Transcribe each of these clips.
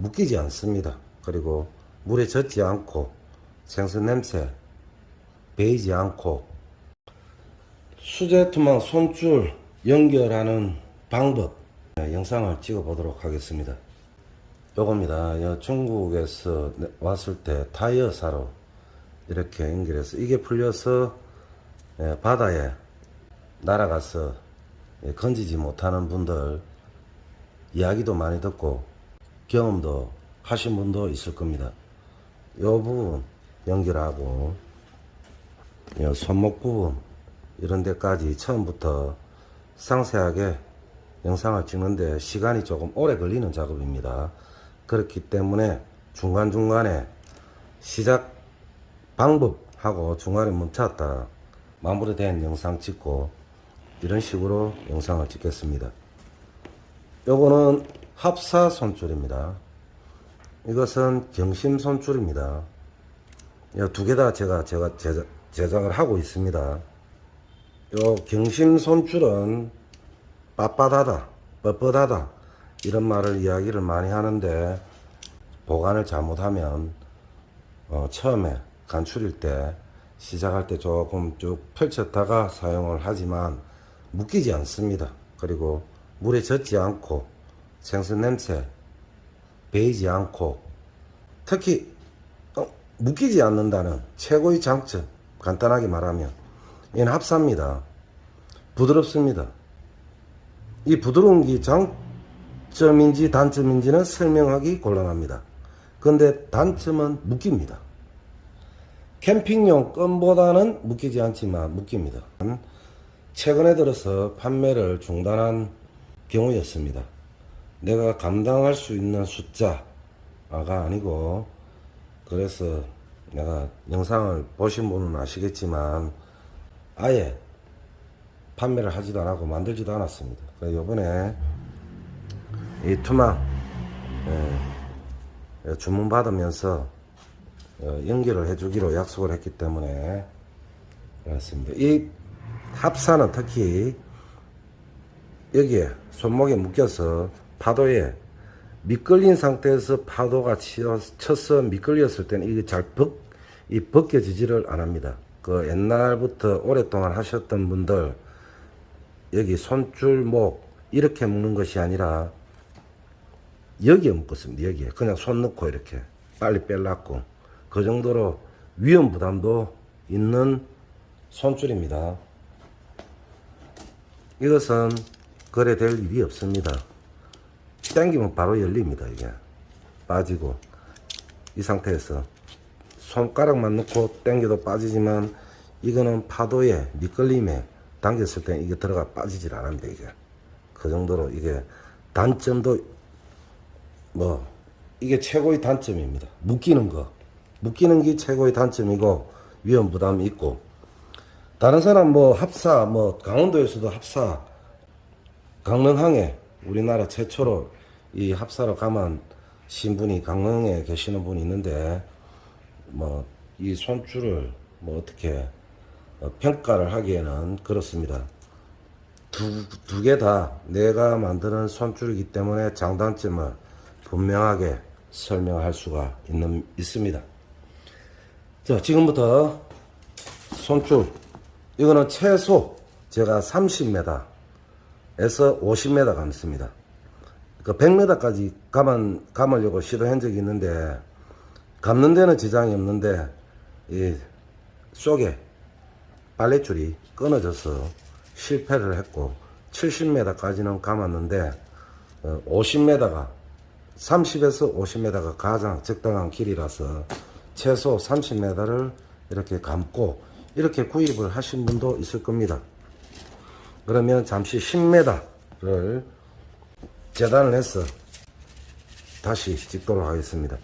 묶이지 않습니다. 그리고 물에 젖지 않고 생선 냄새 배이지 않고 수제 투망 손줄 연결하는 방법 영상을 찍어 보도록 하겠습니다. 요겁니다. 중국에서 왔을 때 타이어 사러 이렇게 연결해서 이게 풀려서 바다에 날아가서 건지지 못하는 분들 이야기도 많이 듣고 경험도 하신 분도 있을 겁니다. 요 부분 연결하고 요 손목 부분 이런 데까지 처음부터 상세하게 영상을 찍는데 시간이 조금 오래 걸리는 작업입니다. 그렇기 때문에 중간중간에 시작 방법하고 중간에 멈췄다 마무리된 영상 찍고 이런 식으로 영상을 찍겠습니다. 요거는 합사 손줄입니다. 이것은 경심 손줄입니다. 두 개 다 제가 제작을 하고 있습니다. 요 경심 손줄은 빳빳하다, 뻣뻣하다 이런 말을 이야기를 많이 하는데 보관을 잘못하면 처음에 간출일 때 시작할 때 조금 쭉 펼쳤다가 사용을 하지만 묶이지 않습니다. 그리고 물에 젖지 않고 생선 냄새 배이지 않고 특히 묶이지 않는다는 최고의 장점 간단하게 말하면 얘는 합사입니다. 부드럽습니다. 이 부드러운 게 장점인지 단점인지는 설명하기 곤란합니다. 근데 단점은 묶입니다. 캠핑용 끈보다는 묶이지 않지만 묶입니다. 최근에 들어서 판매를 중단한 경우였습니다. 내가 감당할 수 있는 숫자가 아니고 그래서 내가 영상을 보신 분은 아시겠지만 아예 판매를 하지도 않았고 만들지도 않았습니다. 그래서 요번에 이 투망 주문 받으면서 연결을 해주기로 약속을 했기 때문에 그렇습니다. 이 합사는 특히 여기에 손목에 묶여서 파도에 미끌린 상태에서 파도가 쳐서 미끌렸을 때는 이게 잘 벗겨지지를 않습니다. 그 옛날부터 오랫동안 하셨던 분들 여기 손줄목 이렇게 묶는 것이 아니라 여기에 묶었습니다. 여기에 그냥 손 넣고 이렇게 빨리 빼려고 그 정도로 위험 부담도 있는 손줄입니다. 이것은 거래될 일이 없습니다. 당기면 바로 열립니다. 이게 빠지고 이 상태에서 손가락만 넣고 당겨도 빠지지만 이거는 파도에 미끌림에 당겼을 때 이게 들어가 빠지질 않습니다. 이게 그 정도로 이게 단점도 이게 최고의 단점입니다. 묶이는 게 최고의 단점이고 위험 부담이 있고 다른 사람 합사 강원도에서도 합사 강릉항에 우리나라 최초로 이 합사로 가만 신분이 강릉에 계시는 분이 있는데 이 손줄을 어떻게 평가를 하기에는 그렇습니다. 두 개 다 내가 만드는 손줄이기 때문에 장단점을 분명하게 설명할 수가 있습니다. 자, 지금부터 손줄 이거는 최소 제가 30m에서 50m 감습니다. 그 100m까지 감으려고 시도한 적이 있는데 감는 데는 지장이 없는데 이 속에 빨랫줄이 끊어져서 실패를 했고 70m까지는 감았는데 50m가 30에서 50m가 가장 적당한 길이라서 최소 30m를 이렇게 감고 이렇게 구입을 하신 분도 있을 겁니다. 그러면 잠시 10m를 재단을 해서 다시 찍도록 하겠습니다.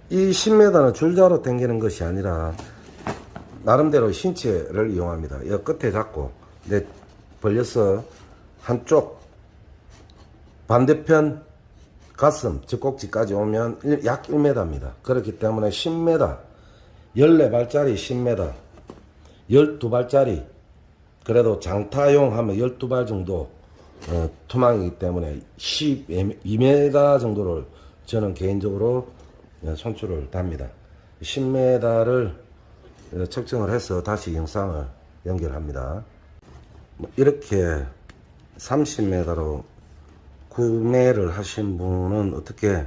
이 10m는 줄자로 당기는 것이 아니라 나름대로 신체를 이용합니다. 이 끝에 잡고 벌려서 한쪽 반대편 가슴 젖꼭지까지 오면 약 1m입니다. 그렇기 때문에 10m 14발짜리 10m 12발짜리 그래도 장타용 하면 12발 정도 투망이기 때문에 12m 정도를 저는 개인적으로 손줄을 답니다. 10m를 측정을 해서 다시 영상을 연결합니다. 이렇게 30m로 구매를 하신 분은 어떻게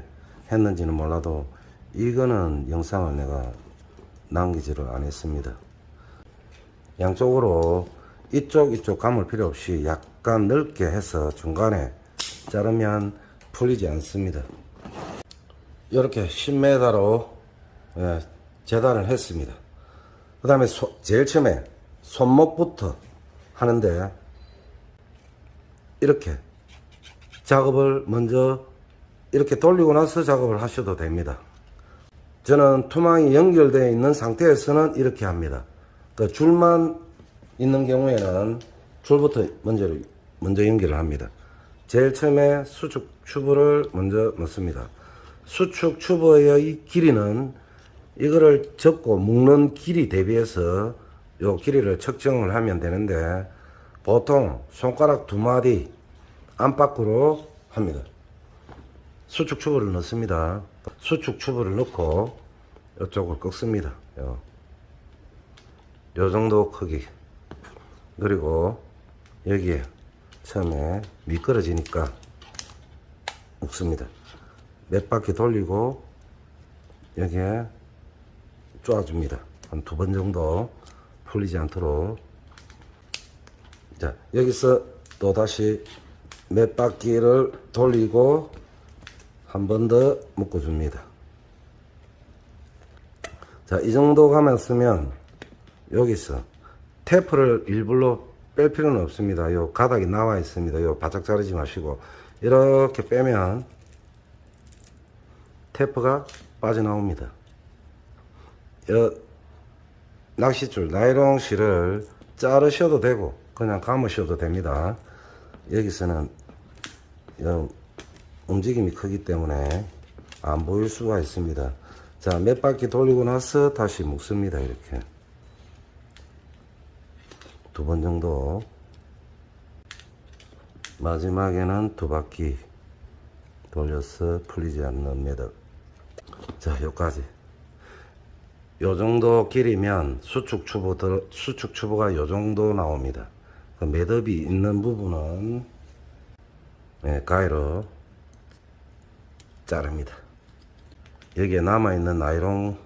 했는지는 몰라도 이거는 영상을 내가 남기지를 않았습니다. 양쪽으로 이쪽 감을 필요 없이 약간 넓게 해서 중간에 자르면 풀리지 않습니다. 이렇게 10m로 재단을 했습니다. 그 다음에 제일 처음에 손목부터 하는데 이렇게 작업을 먼저 이렇게 돌리고 나서 작업을 하셔도 됩니다. 저는 투망이 연결되어 있는 상태에서는 이렇게 합니다. 그 줄만 있는 경우에는 줄부터 먼저 연결을 합니다. 제일 처음에 수축 튜브를 먼저 넣습니다. 수축 튜브의 길이는 이거를 접고 묶는 길이 대비해서 요 길이를 측정을 하면 되는데 보통 손가락 2마디 안팎으로 합니다. 수축 튜브를 넣습니다. 수축 튜브를 넣고 이쪽을 꺾습니다. 요 정도 크기. 그리고 여기에 처음에 미끄러지니까 묶습니다. 몇 바퀴 돌리고 여기에 쪼아줍니다. 한 2번 정도 풀리지 않도록. 자, 여기서 또 다시 몇 바퀴를 돌리고 한 번 더 묶어줍니다. 자, 이 정도 감았으면 여기서 테이프를 일부러 뺄 필요는 없습니다. 요 가닥이 나와 있습니다. 요 바짝 자르지 마시고 이렇게 빼면 테이프가 빠져나옵니다. 요 낚싯줄 나이롱 실을 자르셔도 되고 그냥 감으셔도 됩니다. 여기서는 움직임이 크기 때문에 안 보일 수가 있습니다. 자, 몇 바퀴 돌리고 나서 다시 묶습니다. 이렇게 2번 정도. 마지막에는 2바퀴 돌려서 풀리지 않는 매듭. 자, 여기까지. 요 정도 길이면 수축 튜브가 요 정도 나옵니다. 그 매듭이 있는 부분은 가위로 자릅니다. 여기에 남아있는 나이롱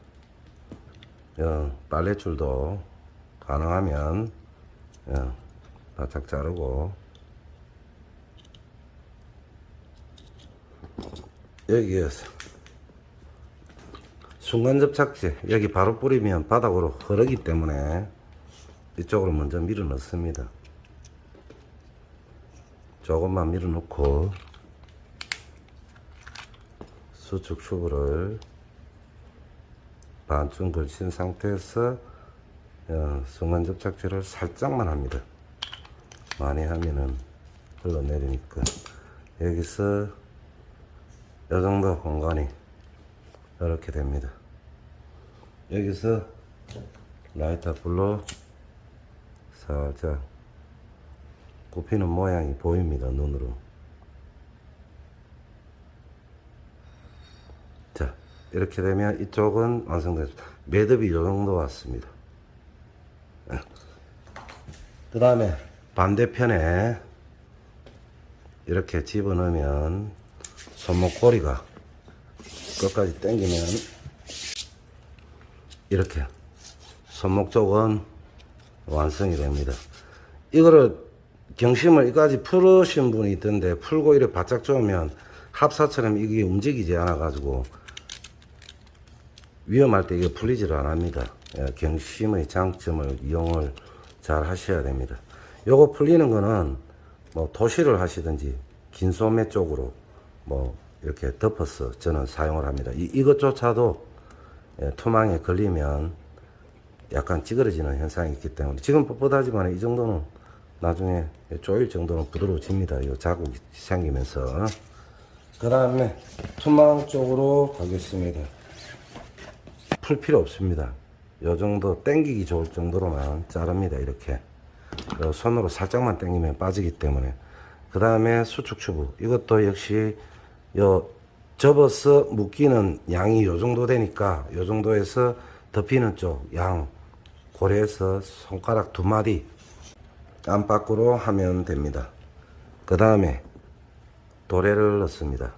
빨래줄도 가능하면 바짝 자르고 여기에서 순간 접착제 여기 바로 뿌리면 바닥으로 흐르기 때문에 이쪽으로 먼저 밀어 넣습니다. 조금만 밀어 넣고 수축 튜브를 반쯤 걸친 상태에서 순간 접착제를 살짝만 합니다. 많이 하면은 흘러내리니까. 여기서 이 정도 공간이 이렇게 됩니다. 여기서 라이터 불로 살짝 굽히는 모양이 보입니다. 눈으로. 자, 이렇게 되면 이쪽은 완성됐습니다. 매듭이 이 정도 왔습니다. 그 다음에 반대편에 이렇게 집어넣으면 손목고리가 끝까지 당기면 이렇게 손목 쪽은 완성이 됩니다. 이거를 경심을 이까지 풀으신 분이 있던데 풀고 이렇게 바짝 조으면 합사처럼 이게 움직이지 않아 가지고 위험할 때 이게 풀리지를 않습니다. 경심의 장점을 이용을 잘 하셔야 됩니다. 요거 풀리는 거는 뭐 토시를 하시든지 긴 소매 쪽으로 뭐 이렇게 덮어서 저는 사용을 합니다. 이것조차도 투망에 걸리면 약간 찌그러지는 현상이 있기 때문에 지금 뻣뻣하지만 이 정도는 나중에 조일 정도는 부드러워집니다. 이 자국이 생기면서. 그 다음에 투망 쪽으로 가겠습니다. 풀 필요 없습니다. 요 정도 당기기 좋을 정도로만 자릅니다. 이렇게 손으로 살짝만 당기면 빠지기 때문에. 그 다음에 수축 튜브 이것도 역시 요 접어서 묶이는 양이 요 정도 되니까 요 정도에서 덮이는 쪽 양 고려해서 손가락 2마디 안팎으로 하면 됩니다. 그 다음에 도래를 넣습니다.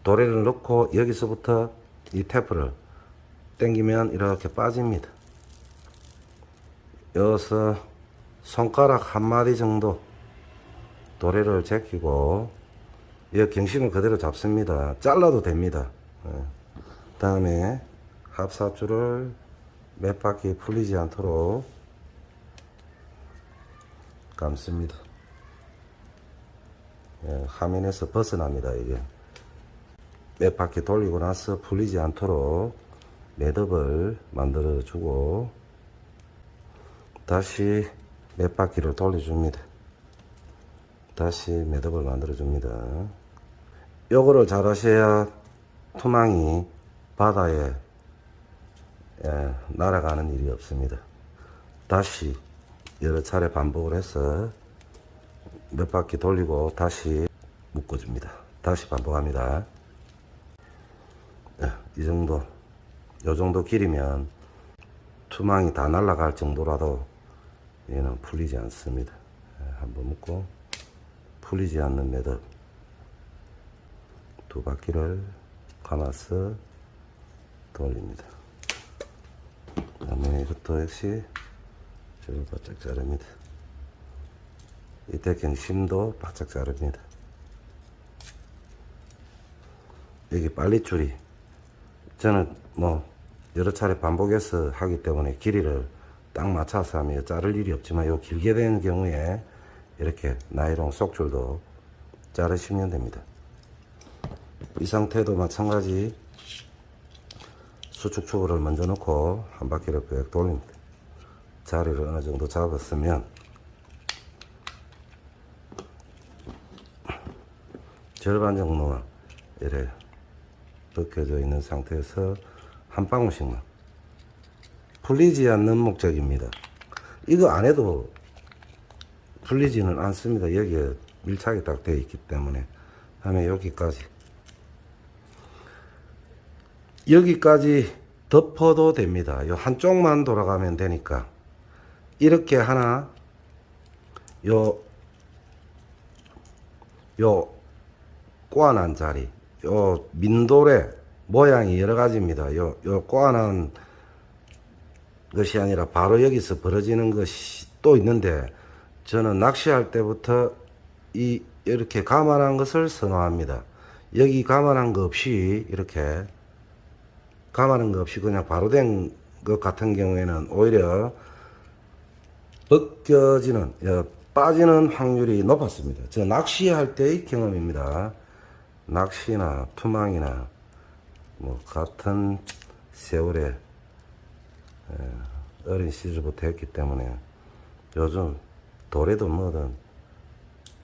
도래를 넣고 여기서부터 이 테프를 당기면 이렇게 빠집니다. 여기서 손가락 1마디 정도 도래를 제끼고 이 경심을 그대로 잡습니다. 잘라도 됩니다. 다음에 합사줄을 몇 바퀴 풀리지 않도록 감습니다. 화면에서 벗어납니다. 이게 몇 바퀴 돌리고 나서 풀리지 않도록 매듭을 만들어 주고 다시 몇 바퀴를 돌려줍니다. 다시 매듭을 만들어 줍니다. 요거를 잘 하셔야 투망이 바다에 날아가는 일이 없습니다. 다시 여러 차례 반복을 해서 몇 바퀴 돌리고 다시 묶어줍니다. 다시 반복합니다. 이 정도, 요 정도 길이면 투망이 다 날아갈 정도라도 얘는 풀리지 않습니다. 한번 묶고 풀리지 않는 매듭 2바퀴를 감아서 돌립니다. 그다음에 이것도 역시 줄을 바짝 자릅니다. 이때 경심도 바짝 자릅니다. 여기 빨리줄이 저는 뭐 여러 차례 반복해서 하기 때문에 길이를 딱 맞춰서 하면 자를 일이 없지만 요 길게 되는 경우에 이렇게 나이롱 속줄도 자르시면 됩니다. 이 상태도 마찬가지 수축축을 먼저 넣고 한 바퀴를 쭉 돌립니다. 자리를 어느 정도 잡았으면 절반 정도만 이래 벗겨져 있는 상태에서 한 방울씩만 풀리지 않는 목적입니다. 이거 안 해도 풀리지는 않습니다. 여기에 밀착이 딱 되어 있기 때문에 하면 여기까지 덮어도 됩니다. 요 한쪽만 돌아가면 되니까 이렇게 하나 요 꼬아난 자리 요 민돌의 모양이 여러 가지입니다. 요 꼬아난 것이 아니라 바로 여기서 벌어지는 것이 또 있는데 저는 낚시할 때부터 이렇게 가만한 것을 선호합니다. 여기 가만한 거 없이 이렇게 가만한 거 없이 그냥 바로 된 것 같은 경우에는 오히려 벗겨지는 빠지는 확률이 높았습니다. 저 낚시할 때의 경험입니다. 낚시나 투망이나 뭐 같은 세월에 어린 시절부터 했기 때문에 요즘 도래도 뭐든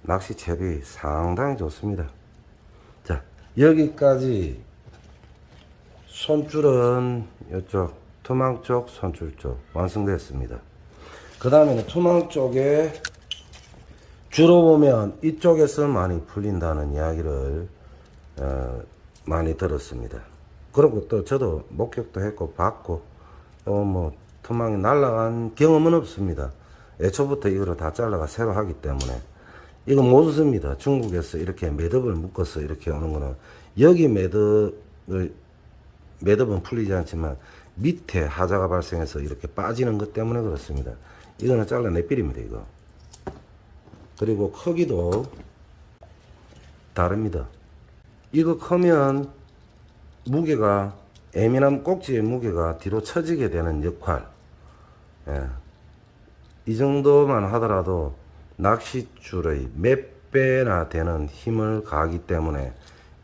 낚시채비 상당히 좋습니다. 자, 여기까지 손줄은 이쪽 투망 쪽 손줄 쪽 완성됐습니다. 그 다음에는 투망 쪽에 주로 보면 이쪽에서 많이 풀린다는 이야기를 많이 들었습니다. 그리고 또 저도 목격도 했고 봤고 뭐 투망이 날아간 경험은 없습니다. 애초부터 이거를 다 잘라가 새로 하기 때문에 이거 못 씁니다. 중국에서 이렇게 매듭을 묶어서 이렇게 오는 거는 여기 매듭은 풀리지 않지만 밑에 하자가 발생해서 이렇게 빠지는 것 때문에 그렇습니다. 이거는 잘라내필입니다. 이거. 그리고 크기도 다릅니다. 이거 크면 무게가 예민한 꼭지의 무게가 뒤로 처지게 되는 역할. 이 정도만 하더라도 낚싯줄의 몇 배나 되는 힘을 가하기 때문에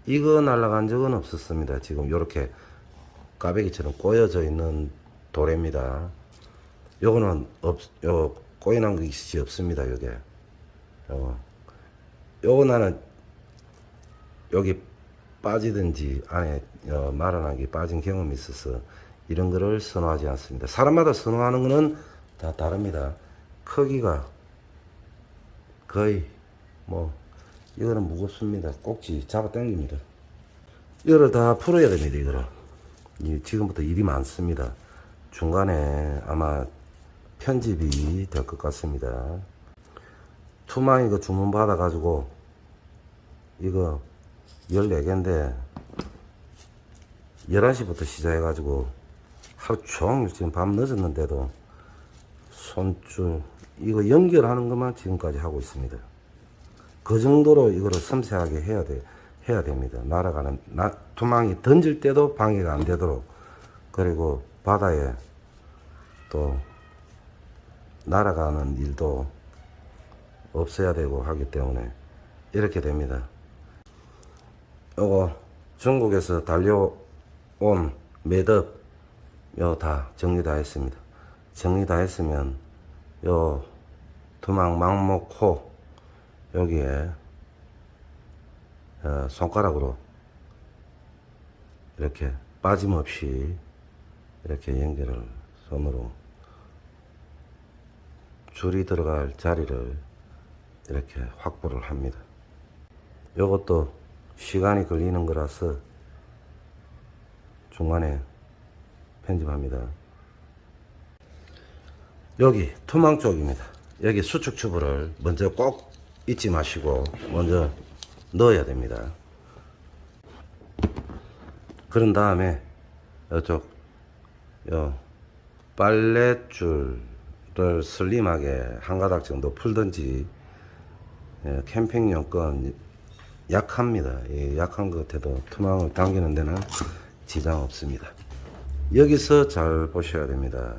이거 날아간 적은 없었습니다. 지금 이렇게 까베기처럼 꼬여져 있는 도래입니다. 요거는 꼬여난 것이 없습니다. 요게 요거 나는 여기 빠지든지 안에 마른하게 빠진 경험이 있어서 이런 거를 선호하지 않습니다. 사람마다 선호하는 거는 다 다릅니다. 크기가 거의 뭐 이거는 무겁습니다. 꼭지 잡아 당깁니다. 이거를 다 풀어야 됩니다. 이거를 지금부터 일이 많습니다. 중간에 아마 편집이 될 것 같습니다. 투망 이거 주문 받아 가지고 이거 14개인데 11시부터 시작해 가지고 하루 종일 지금 밤 늦었는데도 손줄 이거 연결하는 것만 지금까지 하고 있습니다. 그 정도로 이거를 섬세하게 해야 됩니다. 날아가는 투망이 던질 때도 방해가 안 되도록, 그리고 바다에 또 날아가는 일도 없어야 되고 하기 때문에 이렇게 됩니다. 요거 중국에서 달려온 매듭 요 다 정리 다 했습니다. 정리 다 했으면 요 투망 망목호 여기에 손가락으로 이렇게 빠짐없이 이렇게 연결을 손으로 줄이 들어갈 자리를 이렇게 확보를 합니다. 요것도 시간이 걸리는 거라서 중간에 편집합니다. 여기 투망 쪽입니다. 여기 수축 튜브를 먼저 꼭 잊지 마시고 먼저 넣어야 됩니다. 그런 다음에 이쪽 요 빨랫줄을 슬림하게 한 가닥 정도 풀든지, 캠핑용 건 약합니다. 이 약한 것 같아도 투망을 당기는 데는 지장 없습니다. 여기서 잘 보셔야 됩니다.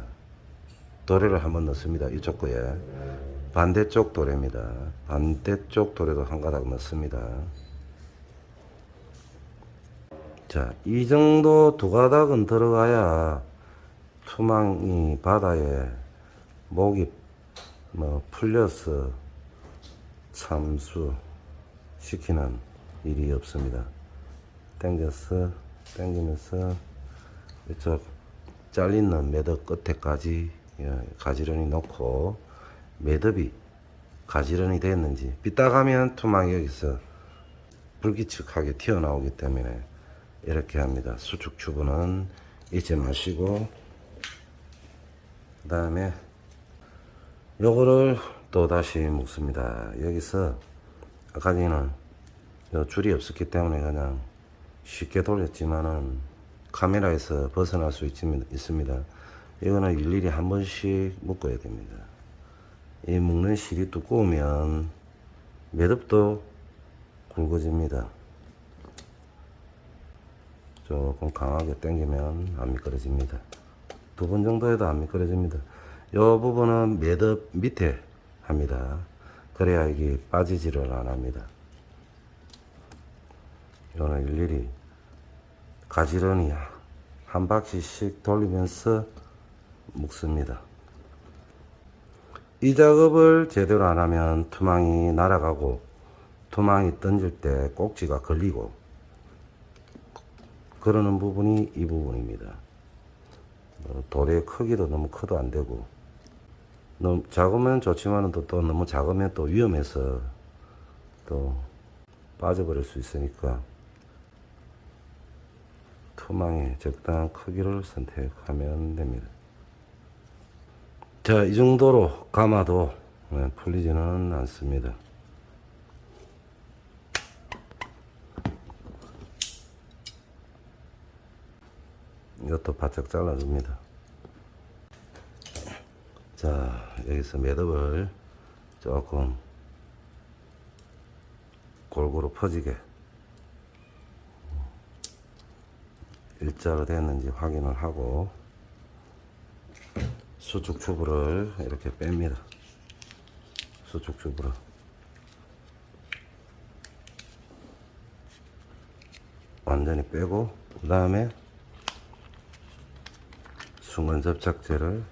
도래를 한번 넣습니다. 이쪽 거에 반대쪽 도래입니다. 반대쪽 도래도 한 가닥 넣습니다. 자, 이 정도 두 가닥은 들어가야 투망이 바다에 목이 풀려서 참수 시키는 일이 없습니다. 당기면서 이쪽 잘리는 매듭 끝에까지 가지런히 놓고, 매듭이 가지런히 됐는지 삐딱하면 투망이 여기서 불규칙하게 튀어나오기 때문에 이렇게 합니다. 수축 튜브는 잊지 마시고, 그 다음에 요거를 또 다시 묶습니다. 여기서 아까 전에는 줄이 없었기 때문에 그냥 쉽게 돌렸지만은 카메라에서 벗어날 수 있습니다. 이거는 일일이 한 번씩 묶어야 됩니다. 이 묶는 실이 두꺼우면 매듭도 굵어집니다. 조금 강하게 당기면 안 미끄러집니다. 두 번 정도 해도 안 미끄러집니다. 이 부분은 매듭 밑에 합니다. 그래야 이게 빠지지를 안 합니다. 이거는 일일이 가지런히 한 바퀴씩 돌리면서 묶습니다. 이 작업을 제대로 안 하면 투망이 날아가고, 투망이 던질 때 꼭지가 걸리고 그러는 부분이 이 부분입니다. 돌의 크기도 너무 커도 안 되고, 너무 작으면 좋지만 또 너무 작으면 또 위험해서 또 빠져버릴 수 있으니까 투망의 적당한 크기를 선택하면 됩니다. 자, 이 정도로 감아도 풀리지는 않습니다. 이것도 바짝 잘라줍니다. 자, 여기서 매듭을 조금 골고루 퍼지게 일자로 됐는지 확인을 하고 수축 튜브를 이렇게 뺍니다. 수축 튜브를 완전히 빼고, 그 다음에 순간 접착제를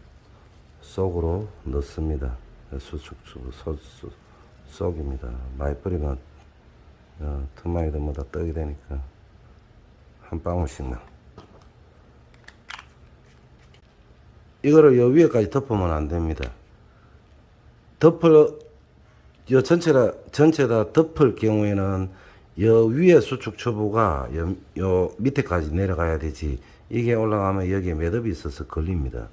속으로 넣습니다. 수축 튜브 속입니다. 많이 뿌리면 투망이도 뭐다 떡이 되니까 한 방울씩만. 이거를 요 위에까지 덮으면 안 됩니다. 전체 다 덮을 경우에는 여 위에 수축 처부가 요 밑에까지 내려가야 되지. 이게 올라가면 여기에 매듭이 있어서 걸립니다.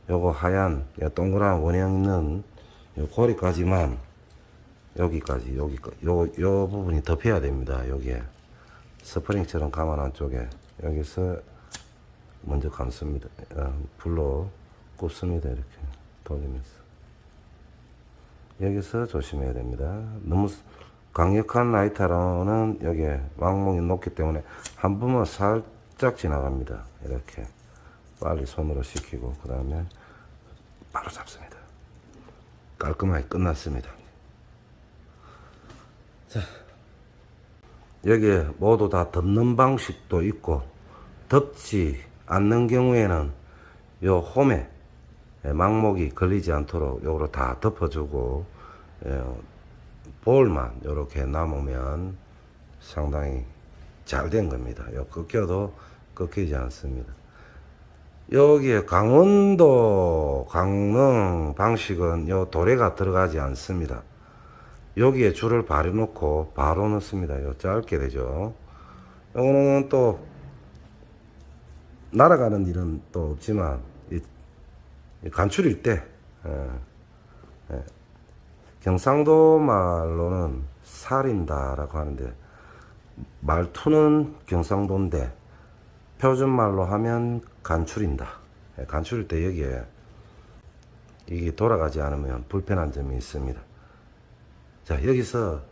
요거 하얀 요 동그란 원형 있는 요 고리까지만 여기까지 요 부분이 덮여야 됩니다. 여기에 스프링처럼 감아놓은 쪽에 여기서 먼저 감습니다. 불로 굽습니다. 이렇게 돌리면서 여기서 조심해야 됩니다. 너무 강력한 라이터로는 여기에 왕목이 높기 때문에 한 번만 살짝 지나갑니다. 이렇게 빨리 손으로 식히고 그 다음에 바로 잡습니다. 깔끔하게 끝났습니다. 자, 여기에 모두 다 덮는 방식도 있고 덮지 않는 경우에는 요 홈에 망목이 걸리지 않도록 요거로 다 덮어주고 볼만 요렇게 남으면 상당히 잘 된 겁니다. 요 꺾여도 꺾이지 않습니다. 여기에 강원도 강릉 방식은 요 도래가 들어가지 않습니다. 여기에 줄을 바로 놓고 바로 넣습니다. 요 짧게 되죠. 요거는 또 날아가는 일은 또 없지만 이 간출일 때 경상도 말로는 살인다라고 하는데 말투는 경상도인데 표준말로 하면 간출인다. 간출일 때 여기에 이게 돌아가지 않으면 불편한 점이 있습니다. 자, 여기서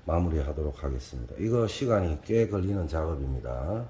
마무리 하도록 하겠습니다. 이거 시간이 꽤 걸리는 작업입니다.